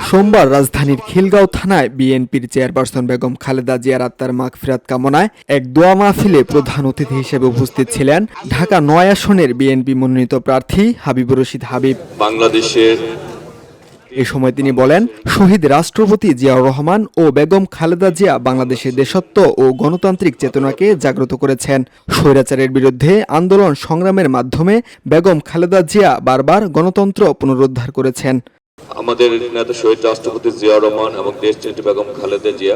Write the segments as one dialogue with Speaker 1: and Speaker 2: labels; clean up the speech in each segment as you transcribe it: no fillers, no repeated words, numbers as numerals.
Speaker 1: সোমবার রাজধানীর খিলগাঁও থানায় বিএনপির চেয়ারপারসন বেগম খালেদা জিয়ার আত্মার মাগফিরাত কামনায় এক দোয়া মাহফিলে প্রধান অতিথি হিসেবে উপস্থিত ছিলেন ঢাকা ৯ আসনের বিএনপি মনোনীত প্রার্থী হাবিবুর রশিদ হাবিব।
Speaker 2: বাংলাদেশের
Speaker 1: এ সময় তিনি বলেন, শহীদ রাষ্ট্রপতি জিয়াউর রহমান ও বেগম খালেদা জিয়া বাংলাদেশের দেশত্ব ও গণতান্ত্রিক চেতনাকে জাগ্রত করেছেন। স্বৈরাচারের বিরুদ্ধে আন্দোলন সংগ্রামের মাধ্যমে বেগম খালেদা জিয়া বারবার গণতন্ত্র পুনরুদ্ধার করেছেন।
Speaker 2: আমাদের নেতা শহীদ রাষ্ট্রপতি জিয়াউর রহমান এবং দেশনেত্রী বেগম খালেদা জিয়া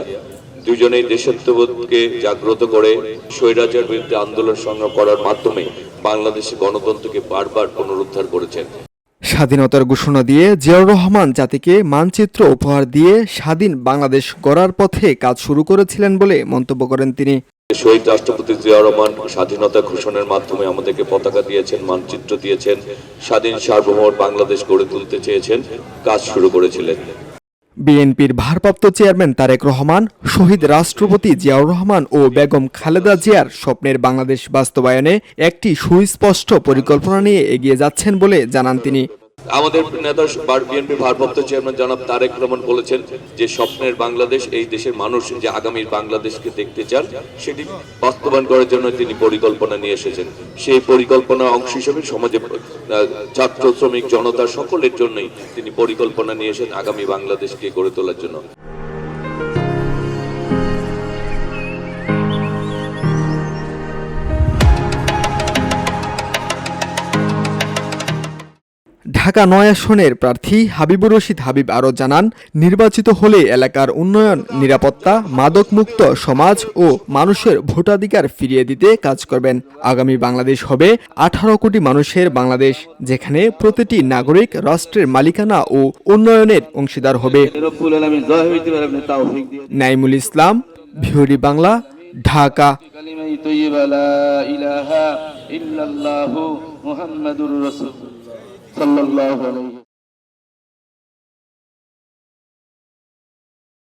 Speaker 2: দুজনেই দেশত্ববোধকে জাগ্রত করে স্বৈরাচারের বিরুদ্ধে আন্দোলন সংগ্রাম করার মাধ্যমে বাংলাদেশের গণতন্ত্রকে বারবার পুনরুদ্ধার করেছেন।
Speaker 1: স্বাধীনতার ঘোষণা দিয়ে জিয়াউর রহমান জাতিকে মানচিত্র উপহার দিয়ে স্বাধীন বাংলাদেশ গড়ার পথে কাজ শুরু করেছিলেন বলে মন্তব্য করেন তিনি।
Speaker 2: শহীদ রাষ্ট্রপতি জিয়াউর রহমান স্বাধীনতা ঘোষণার মাধ্যমে আমাদেরকে পতাকা দিয়েছেন, মানচিত্র দিয়েছেন, স্বাধীন সার্বভৌম বাংলাদেশ গড়ে তুলতে চেয়েছেন, কাজ শুরু করেছিলেন।
Speaker 1: বিএনপির ভারপ্রাপ্ত চেয়ারম্যান তারেক রহমান শহীদ রাষ্ট্রপতি জিয়াউর রহমান ও বেগম খালেদা জিয়ার স্বপ্নের বাংলাদেশ বাস্তবায়নে একটি সুস্পষ্ট পরিকল্পনা নিয়ে এগিয়ে যাচ্ছেন বলে জানান তিনি।
Speaker 2: আমাদের নেতা বিএনপি ভারপ্রাপ্ত চেয়ারম্যান জনাব তারেক রহমান বলেছেন যে স্বপ্নের বাংলাদেশ, এই দেশের মানুষ যে আগামীর বাংলাদেশকে দেখতে চান, সেটি বাস্তবায়ন করার জন্য তিনি পরিকল্পনা নিয়ে এসেছেন। সেই পরিকল্পনার অংশ হিসেবে সমাজে ছাত্র, শ্রমিক, জনতা সকলের জন্যই তিনি পরিকল্পনা নিয়ে এসেছেন আগামী বাংলাদেশকে গড়ে তোলার জন্য।
Speaker 1: ঢাকা ৯ আসনের প্রার্থী হাবিবুর রশিদ হাবিব আরও জানান, নির্বাচিত হলে এলাকার উন্নয়ন, নিরাপত্তা, মাদকমুক্ত সমাজ ও মানুষের ভোটাধিকার ফিরিয়ে দিতে কাজ করবেন। আগামী বাংলাদেশ হবে 18 কোটি মানুষের বাংলাদেশ, যেখানে প্রতিটি নাগরিক রাষ্ট্রের মালিকানা ও উন্নয়নের অংশীদার হবে। নাইমুল ইসলাম, ভিওরি বাংলা, ঢাকা।
Speaker 3: সাল্লাল্লাহু আলাইহি